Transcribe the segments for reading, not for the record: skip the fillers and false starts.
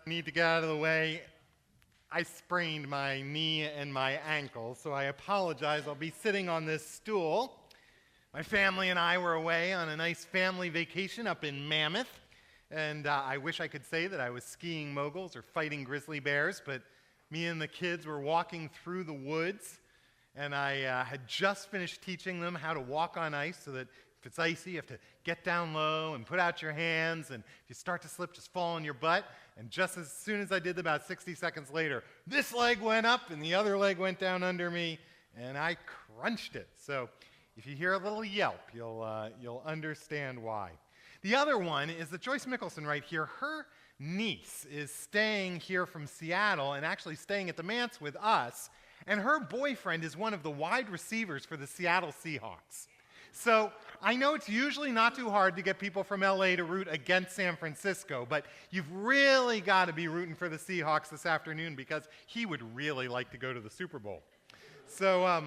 Need to get out of the way. I sprained my knee and my ankle, so I apologize. I'll be sitting on this stool. My family and I were away on a nice family vacation up in Mammoth, and I wish I could say that I was skiing moguls or fighting grizzly bears, but me and the kids were walking through the woods, and I had just finished teaching them how to walk on ice so that if it's icy, you have to get down low and put out your hands, and if you start to slip, just fall on your butt. And just as soon as I did, about 60 seconds later, this leg went up and the other leg went down under me, and I crunched it. So if you hear a little yelp, you'll understand why. The other one is that Joyce Mickelson right here, her niece is staying here from Seattle and actually staying at the manse with us, and her boyfriend is one of the wide receivers for the Seattle Seahawks. So I know it's usually not too hard to get people from LA to root against San Francisco, but you've really got to be rooting for the Seahawks this afternoon because he would really like to go to the Super Bowl. So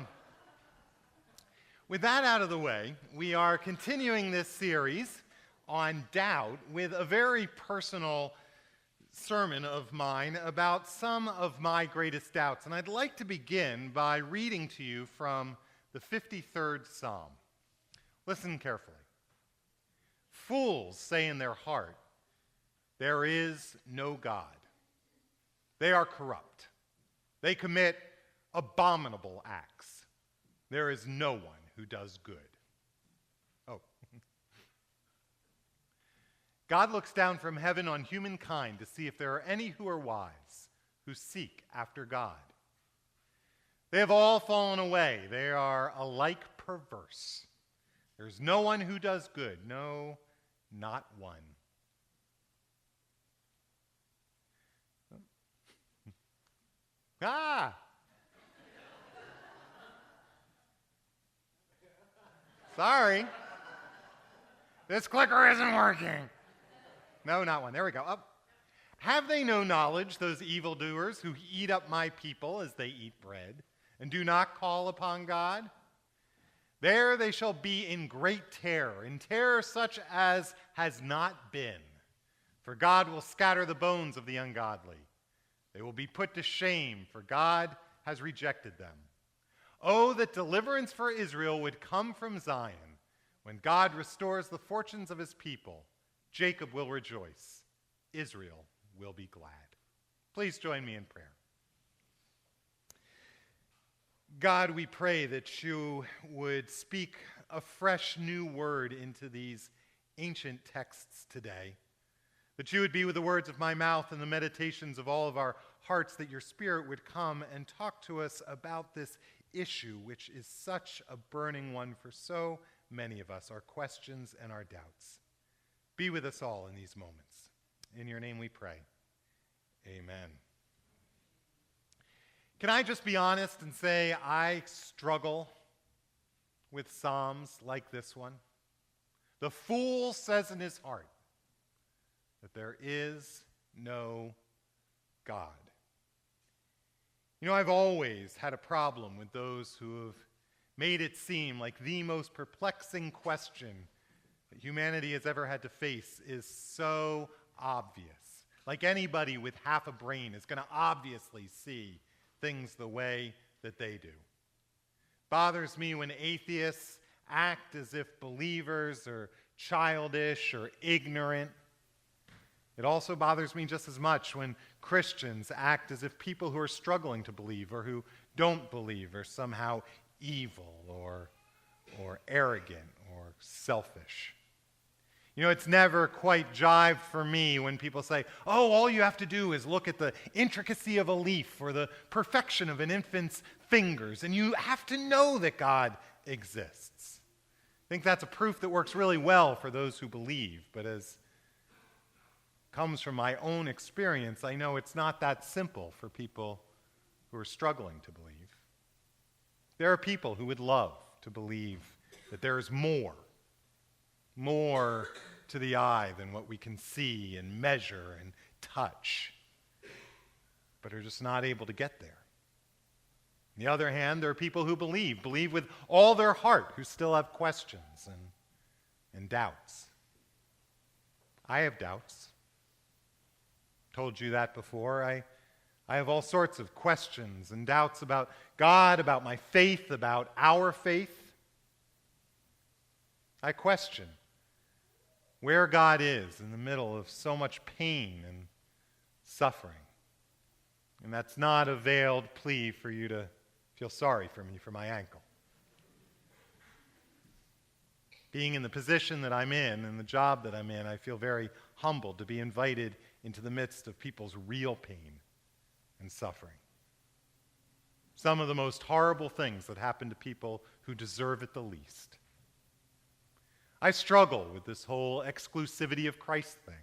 with that out of the way, we are continuing this series on doubt with a very personal sermon of mine about some of my greatest doubts. And I'd like to begin by reading to you from the 53rd Psalm. Listen carefully. Fools say in their heart, there is no God. They are corrupt. They commit abominable acts. There is no one who does good. Oh. God looks down from heaven on humankind to see if there are any who are wise, who seek after God. They have all fallen away. They are alike perverse. There's no one who does good, no, not one. Sorry. This clicker isn't working. No, not one. There we go. Have they no knowledge, those evildoers who eat up my people as they eat bread, and do not call upon God? There they shall be in great terror, in terror such as has not been. For God will scatter the bones of the ungodly. They will be put to shame, for God has rejected them. Oh, that deliverance for Israel would come from Zion. When God restores the fortunes of his people, Jacob will rejoice. Israel will be glad. Please join me in prayer. God, we pray that you would speak a fresh new word into these ancient texts today, that you would be with the words of my mouth and the meditations of all of our hearts, that your Spirit would come and talk to us about this issue, which is such a burning one for so many of us, our questions and our doubts. Be with us all in these moments. In your name we pray. Amen. Can I just be honest and say I struggle with psalms like this one? The fool says in his heart that there is no God. You know, I've always had a problem with those who have made it seem like the most perplexing question that humanity has ever had to face is so obvious. Like anybody with half a brain is going to obviously see things the way that they do. Bothers me when atheists act as if believers are childish or ignorant. It also bothers me just as much when Christians act as if people who are struggling to believe or who don't believe are somehow evil or arrogant or selfish. You know, it's never quite jived for me when people say, oh, all you have to do is look at the intricacy of a leaf or the perfection of an infant's fingers, and you have to know that God exists. I think that's a proof that works really well for those who believe, but as comes from my own experience, I know it's not that simple for people who are struggling to believe. There are people who would love to believe that there is more to the eye than what we can see and measure and touch, but are just not able to get there. On the other hand, there are people who believe with all their heart, who still have questions and doubts. I have doubts. told you that before. I have all sorts of questions and doubts about God, about my faith, about our faith. I question where God is in the middle of so much pain and suffering. And that's not a veiled plea for you to feel sorry for me for my ankle. Being in the position that I'm in and the job that I'm in, I feel very humbled to be invited into the midst of people's real pain and suffering. Some of the most horrible things that happen to people who deserve it the least. I struggle with this whole exclusivity of Christ thing.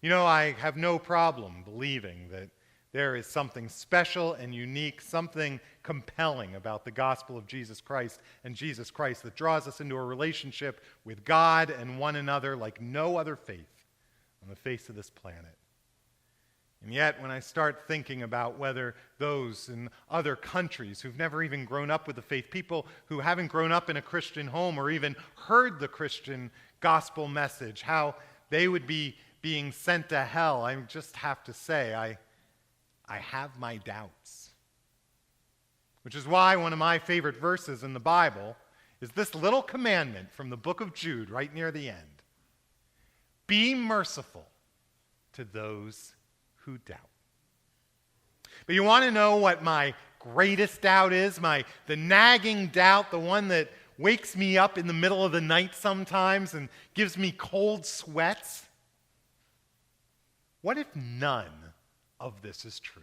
You know, I have no problem believing that there is something special and unique, something compelling about the gospel of Jesus Christ and Jesus Christ that draws us into a relationship with God and one another like no other faith on the face of this planet. And yet, when I start thinking about whether those in other countries who've never even grown up with the faith, people who haven't grown up in a Christian home or even heard the Christian gospel message, how they would be being sent to hell, I just have to say, I have my doubts. Which is why one of my favorite verses in the Bible is this little commandment from the book of Jude, right near the end. Be merciful to those who doubt. But you want to know what my greatest doubt is? The nagging doubt, the one that wakes me up in the middle of the night sometimes and gives me cold sweats? What if none of this is true?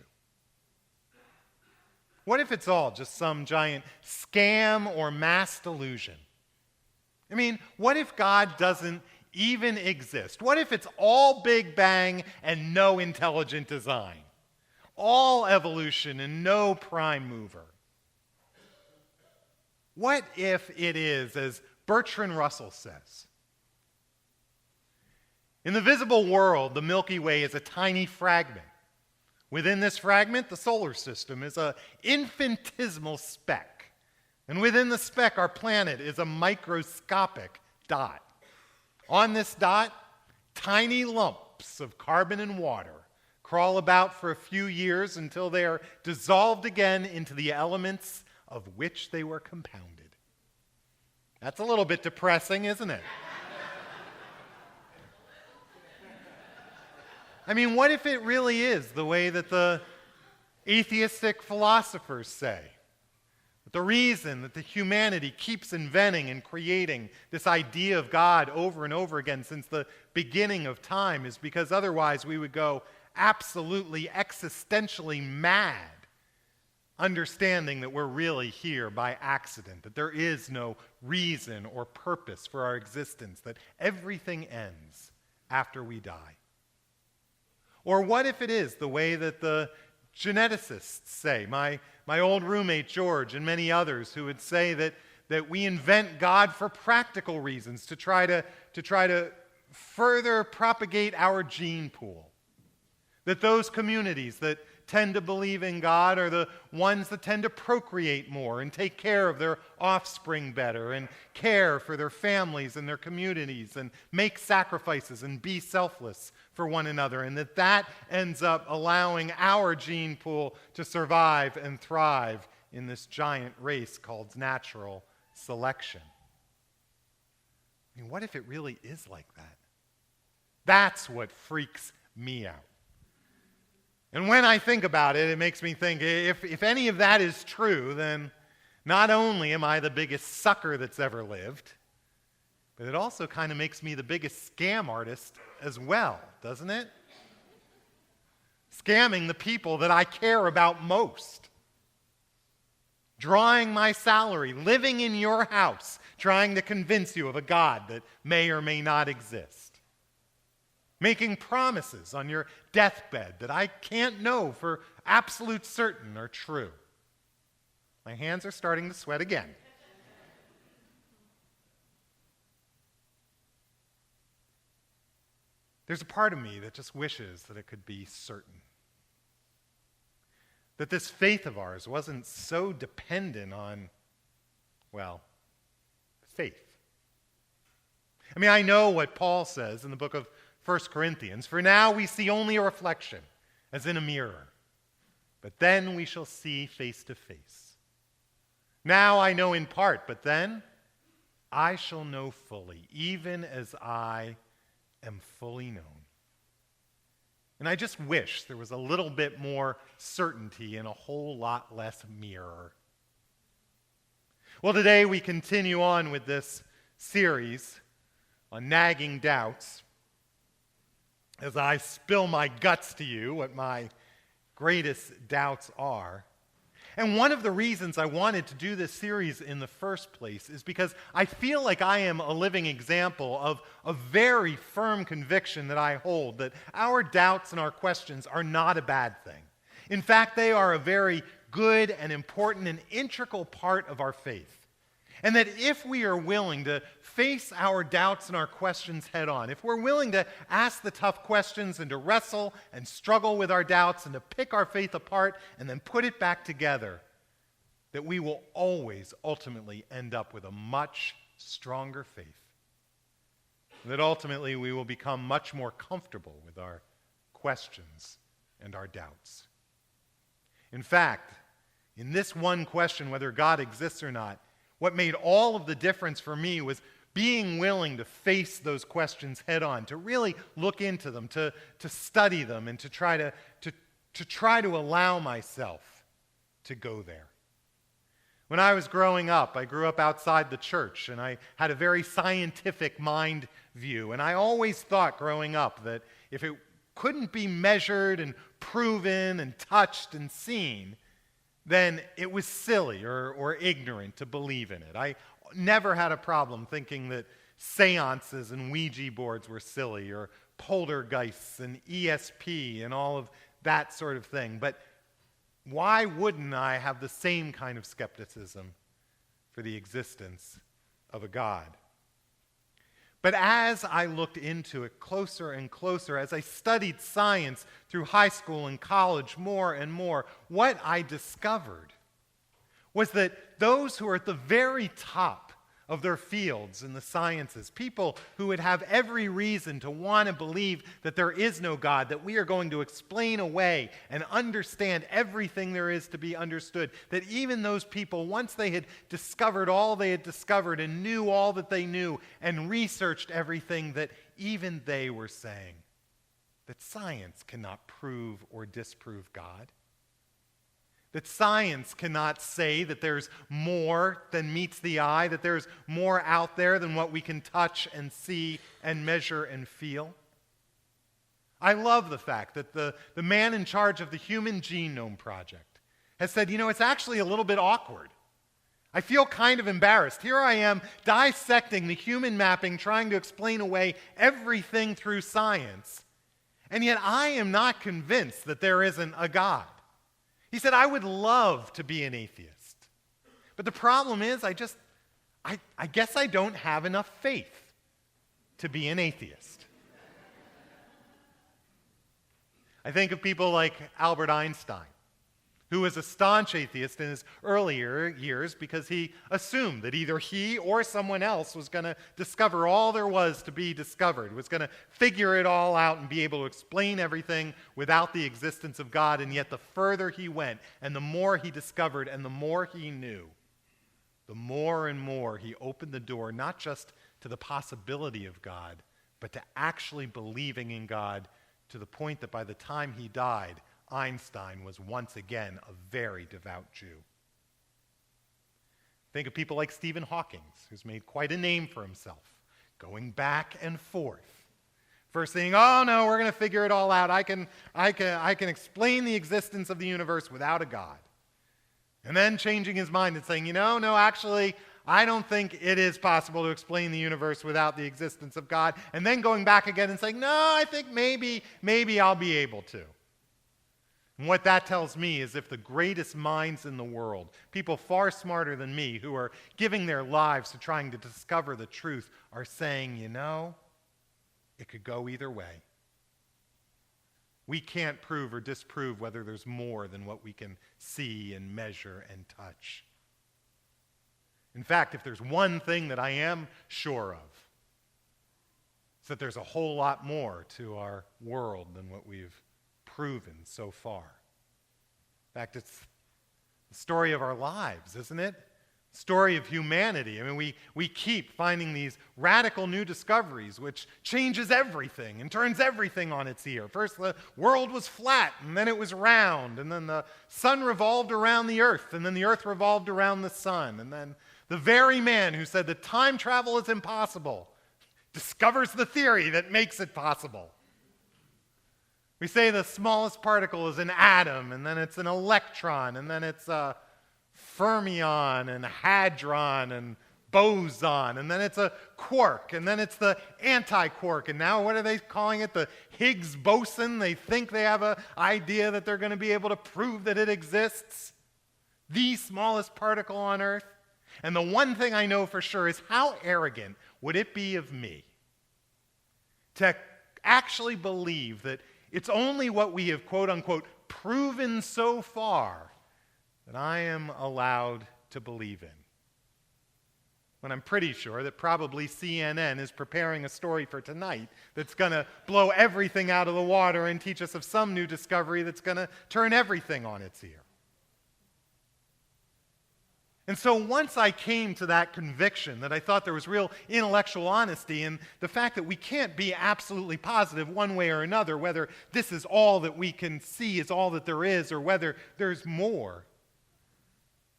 What if it's all just some giant scam or mass delusion? I mean, what if God doesn't even exist? What if it's all Big Bang and no intelligent design? All evolution and no prime mover? What if it is, as Bertrand Russell says, in the visible world, the Milky Way is a tiny fragment. Within this fragment, the solar system is an infinitesimal speck. And within the speck, our planet is a microscopic dot. On this dot, tiny lumps of carbon and water crawl about for a few years until they are dissolved again into the elements of which they were compounded. That's a little bit depressing, isn't it? I mean, what if it really is the way that the atheistic philosophers say? The reason that the humanity keeps inventing and creating this idea of God over and over again since the beginning of time is because otherwise we would go absolutely existentially mad, understanding that we're really here by accident, that there is no reason or purpose for our existence, that everything ends after we die. Or what if it is the way that the geneticists say, my old roommate George and many others who would say that we invent God for practical reasons to try to further propagate our gene pool. That those communities that tend to believe in God are the ones that tend to procreate more and take care of their offspring better and care for their families and their communities and make sacrifices and be selfless for one another, and that ends up allowing our gene pool to survive and thrive in this giant race called natural selection. I mean, what if it really is like that? That's what freaks me out. And when I think about it, it makes me think, if any of that is true, then not only am I the biggest sucker that's ever lived, but it also kind of makes me the biggest scam artist as well, doesn't it? Scamming the people that I care about most. Drawing my salary, living in your house, trying to convince you of a God that may or may not exist. Making promises on your deathbed that I can't know for absolute certain are true. My hands are starting to sweat again. There's a part of me that just wishes that it could be certain. That this faith of ours wasn't so dependent on, well, faith. I mean, I know what Paul says in the book of 1 Corinthians, "For now we see only a reflection, as in a mirror, but then we shall see face to face. Now I know in part, but then I shall know fully, even as I am fully known." And I just wish there was a little bit more certainty and a whole lot less mirror. Well, today we continue on with this series on nagging doubts as I spill my guts to you what my greatest doubts are. And one of the reasons I wanted to do this series in the first place is because I feel like I am a living example of a very firm conviction that I hold that our doubts and our questions are not a bad thing. In fact, they are a very good and important and integral part of our faith. And that if we are willing to face our doubts and our questions head on, if we're willing to ask the tough questions and to wrestle and struggle with our doubts and to pick our faith apart and then put it back together, that we will always ultimately end up with a much stronger faith. That ultimately we will become much more comfortable with our questions and our doubts. In fact, in this one question, whether God exists or not, what made all of the difference for me was being willing to face those questions head on, to really look into them, to study them, and to try to allow myself to go there. When I was growing up, I grew up outside the church, and I had a very scientific mind view. And I always thought growing up that if it couldn't be measured and proven and touched and seen, then it was silly or ignorant to believe in it. I never had a problem thinking that seances and Ouija boards were silly, or poltergeists and ESP and all of that sort of thing. But why wouldn't I have the same kind of skepticism for the existence of a God? But as I looked into it closer and closer, as I studied science through high school and college more and more, what I discovered was that those who are at the very top of their fields in the sciences, people who would have every reason to want to believe that there is no God, that we are going to explain away and understand everything there is to be understood, that even those people, once they had discovered all they had discovered and knew all that they knew and researched everything, that even they were saying that science cannot prove or disprove God. That science cannot say that there's more than meets the eye, that there's more out there than what we can touch and see and measure and feel. I love the fact that the man in charge of the Human Genome Project has said, it's actually a little bit awkward. I feel kind of embarrassed. Here I am dissecting the human mapping, trying to explain away everything through science, and yet I am not convinced that there isn't a God. He said, I would love to be an atheist. But the problem is, I guess I don't have enough faith to be an atheist. I think of people like Albert Einstein, who was a staunch atheist in his earlier years because he assumed that either he or someone else was going to discover all there was to be discovered, was going to figure it all out and be able to explain everything without the existence of God. And yet the further he went and the more he discovered and the more he knew, the more and more he opened the door not just to the possibility of God, but to actually believing in God, to the point that by the time he died, Einstein was once again a very devout Jew. Think of people like Stephen Hawking, who's made quite a name for himself, going back and forth. First saying, oh no, we're going to figure it all out. I can explain the existence of the universe without a God. And then changing his mind and saying, no, actually, I don't think it is possible to explain the universe without the existence of God. And then going back again and saying, no, I think maybe I'll be able to. And what that tells me is if the greatest minds in the world, people far smarter than me who are giving their lives to trying to discover the truth, are saying, it could go either way. We can't prove or disprove whether there's more than what we can see and measure and touch. In fact, if there's one thing that I am sure of, is that there's a whole lot more to our world than what we've proven so far. In fact, it's the story of our lives, isn't it? Story of humanity. I mean, we keep finding these radical new discoveries which changes everything and turns everything on its ear. First, the world was flat, and then it was round, and then the sun revolved around the earth, and then the earth revolved around the sun, and then the very man who said that time travel is impossible discovers the theory that makes it possible. We say the smallest particle is an atom, and then it's an electron, and then it's a fermion and hadron and boson, and then it's a quark, and then it's the anti-quark, and now what are they calling it? The Higgs boson. They think they have an idea that they're going to be able to prove that it exists. The smallest particle on Earth. And the one thing I know for sure is how arrogant would it be of me to actually believe that it's only what we have, quote unquote, proven so far that I am allowed to believe in. When I'm pretty sure that probably CNN is preparing a story for tonight that's going to blow everything out of the water and teach us of some new discovery that's going to turn everything on its ear. And so once I came to that conviction that I thought there was real intellectual honesty in the fact that we can't be absolutely positive one way or another, whether this is all that we can see is all that there is or whether there's more.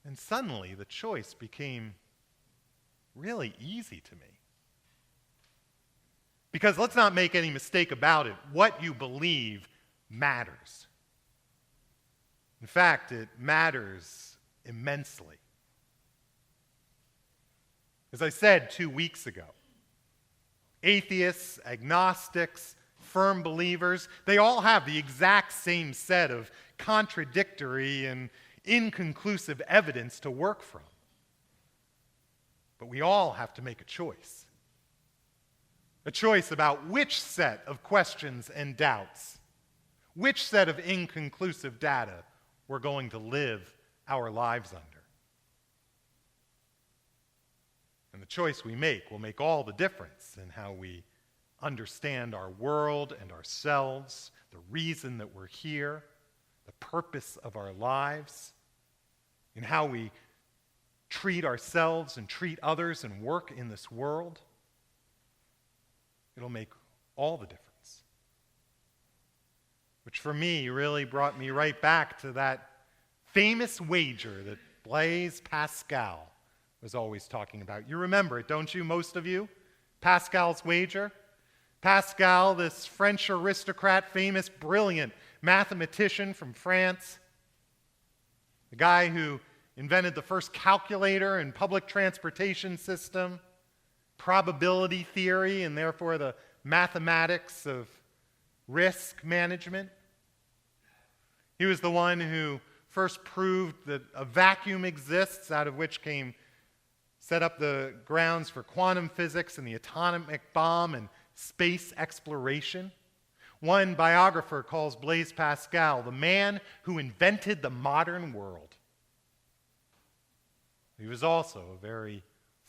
And suddenly the choice became really easy to me. Because let's not make any mistake about it, what you believe matters. In fact, it matters immensely. As I said 2 weeks ago, atheists, agnostics, firm believers, they all have the exact same set of contradictory and inconclusive evidence to work from. But we all have to make a choice. A choice about which set of questions and doubts, which set of inconclusive data we're going to live our lives under. And the choice we make will make all the difference in how we understand our world and ourselves, the reason that we're here, the purpose of our lives, in how we treat ourselves and treat others and work in this world. It'll make all the difference. Which for me really brought me right back to that famous wager that Blaise Pascal was always talking about. You remember it, don't you, most of you? Pascal's wager. Pascal, this French aristocrat, famous, brilliant mathematician from France, the guy who invented the first calculator and public transportation system, probability theory, and therefore the mathematics of risk management. He was the one who first proved that a vacuum exists, out of which set up the grounds for quantum physics and the atomic bomb and space exploration. One biographer calls Blaise Pascal the man who invented the modern world. He was also a very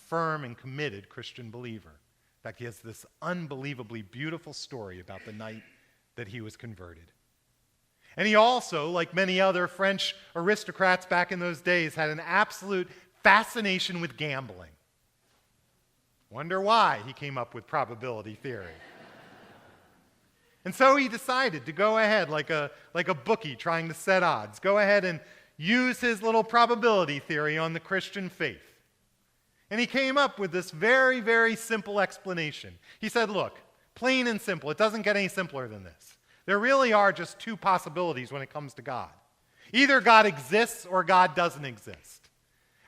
firm and committed Christian believer. In fact, he has this unbelievably beautiful story about the night that he was converted. And he also, like many other French aristocrats back in those days, had an absolute fascination with gambling. Wonder why he came up with probability theory. And so he decided to go ahead, like a bookie trying to set odds, go ahead and use his little probability theory on the Christian faith. And he came up with this very, very simple explanation. He said, look, plain and simple, it doesn't get any simpler than this. There really are just two possibilities when it comes to God. Either God exists or God doesn't exist.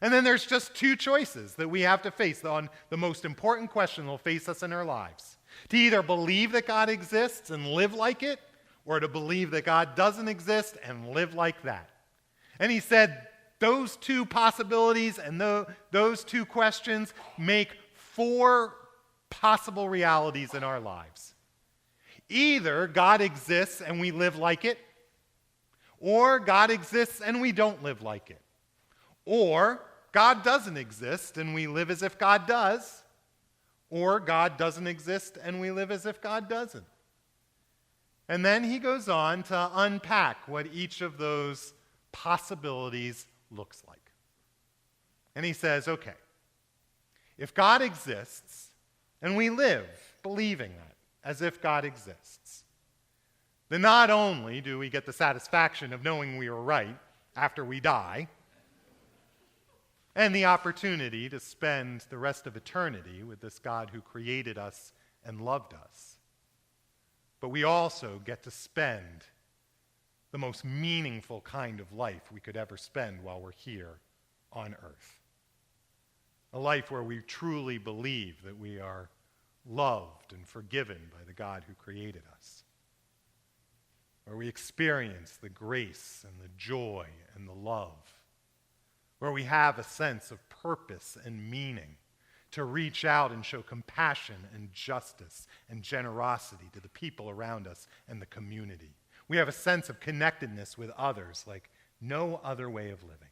And then there's just two choices that we have to face on the most important question that will face us in our lives. To either believe that God exists and live like it, or to believe that God doesn't exist and live like that. And he said those two possibilities and those two questions make four possible realities in our lives. Either God exists and we live like it, or God exists and we don't live like it. Or God doesn't exist and we live as if God does, or God doesn't exist and we live as if God doesn't. And then he goes on to unpack what each of those possibilities looks like. And he says, okay, if God exists and we live believing that, as if God exists, then not only do we get the satisfaction of knowing we were right after we die, and the opportunity to spend the rest of eternity with this God who created us and loved us, but we also get to spend the most meaningful kind of life we could ever spend while we're here on earth. A life where we truly believe that we are loved and forgiven by the God who created us. Where we experience the grace and the joy and the love. Where we have a sense of purpose and meaning to reach out and show compassion and justice and generosity to the people around us and the community. We have a sense of connectedness with others like no other way of living.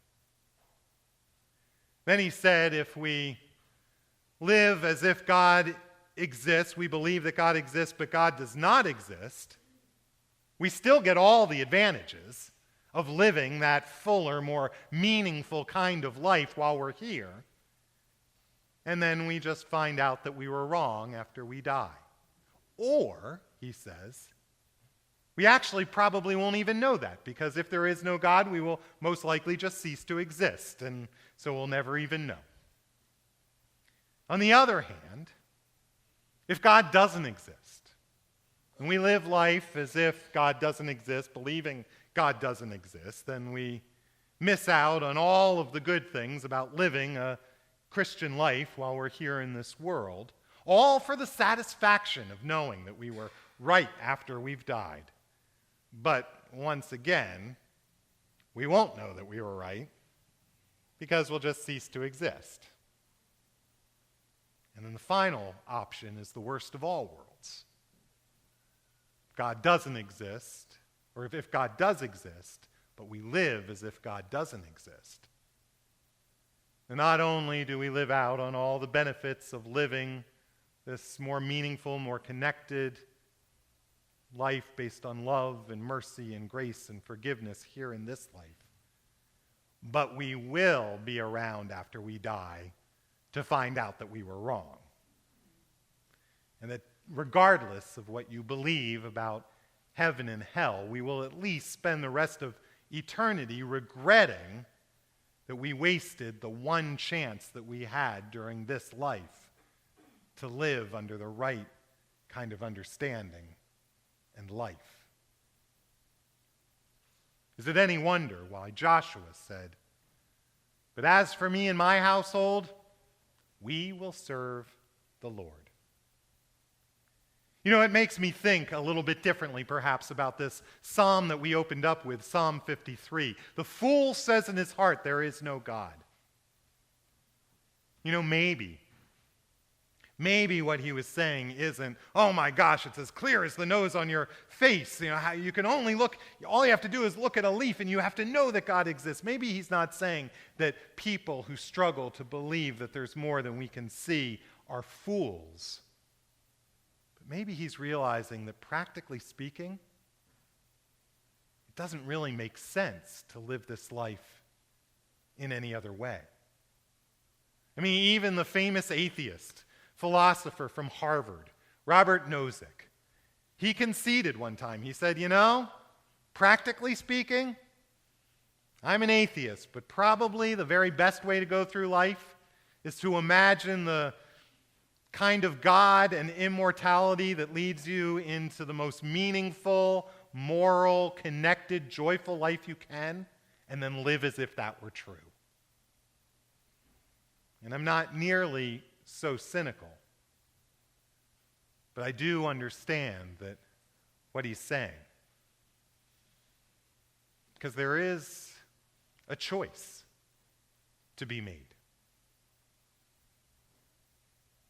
Then he said, if we live as if God exists, we believe that God exists, but God does not exist, we still get all the advantages of living that fuller, more meaningful kind of life while we're here. And then we just find out that we were wrong after we die. Or, he says, we actually probably won't even know that, because if there is no God, we will most likely just cease to exist, and so we'll never even know. On the other hand, if God doesn't exist, and we live life as if God doesn't exist, believing God doesn't exist, then we miss out on all of the good things about living a Christian life while we're here in this world, all for the satisfaction of knowing that we were right after we've died. But once again, we won't know that we were right because we'll just cease to exist. And then the final option is the worst of all worlds. If God doesn't exist, or if God does exist, but we live as if God doesn't exist. And not only do we live out on all the benefits of living this more meaningful, more connected life based on love and mercy and grace and forgiveness here in this life, but we will be around after we die to find out that we were wrong. And that regardless of what you believe about heaven and hell, we will at least spend the rest of eternity regretting that we wasted the one chance that we had during this life to live under the right kind of understanding and life. Is it any wonder why Joshua said, "But as for me and my household, we will serve the Lord"? You know, it makes me think a little bit differently, perhaps, about this psalm that we opened up with, Psalm 53. The fool says in his heart, there is no God. You know, maybe what he was saying isn't, oh my gosh, it's as clear as the nose on your face. You know, how you can only look, all you have to do is look at a leaf and you have to know that God exists. Maybe he's not saying that people who struggle to believe that there's more than we can see are fools. Maybe he's realizing that practically speaking, it doesn't really make sense to live this life in any other way. I mean, even the famous atheist, philosopher from Harvard, Robert Nozick, he conceded one time. He said, you know, practically speaking, I'm an atheist, but probably the very best way to go through life is to imagine the kind of God and immortality that leads you into the most meaningful, moral, connected, joyful life you can, and then live as if that were true. And I'm not nearly so cynical, but I do understand that what he's saying. Because there is a choice to be made.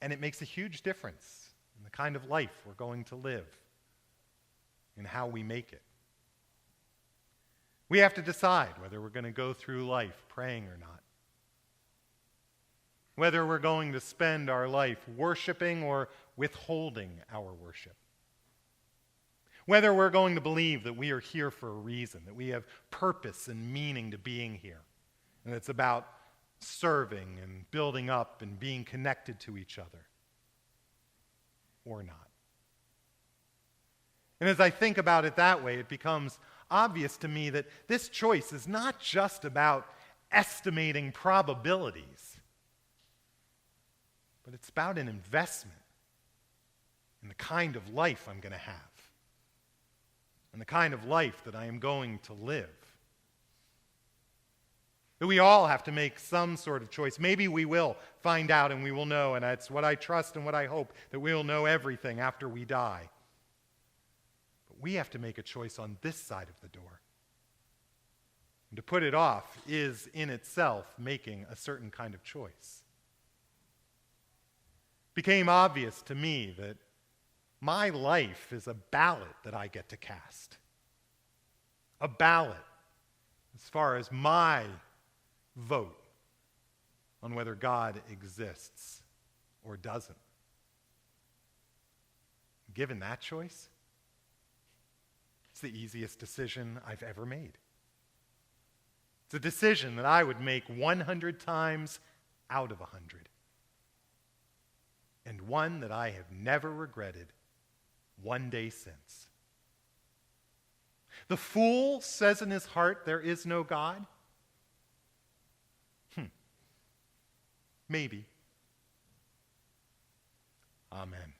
And it makes a huge difference in the kind of life we're going to live, in how we make it. We have to decide whether we're going to go through life praying or not. whether we're going to spend our life worshiping or withholding our worship. Whether we're going to believe that we are here for a reason, that we have purpose and meaning to being here, and it's about serving and building up and being connected to each other, or not. And as I think about it that way, it becomes obvious to me that this choice is not just about estimating probabilities, but it's about an investment in the kind of life I'm going to have, and the kind of life that I am going to live. That we all have to make some sort of choice. Maybe we will find out and we will know, and it's what I trust and what I hope, that we will know everything after we die. But we have to make a choice on this side of the door. And to put it off is in itself making a certain kind of choice. It became obvious to me that my life is a ballot that I get to cast. A ballot as far as my vote on whether God exists or doesn't. Given that choice, it's the easiest decision I've ever made. It's a decision that I would make 100 times out of 100. And one that I have never regretted one day since. The fool says in his heart, there is no God. Maybe. Amen.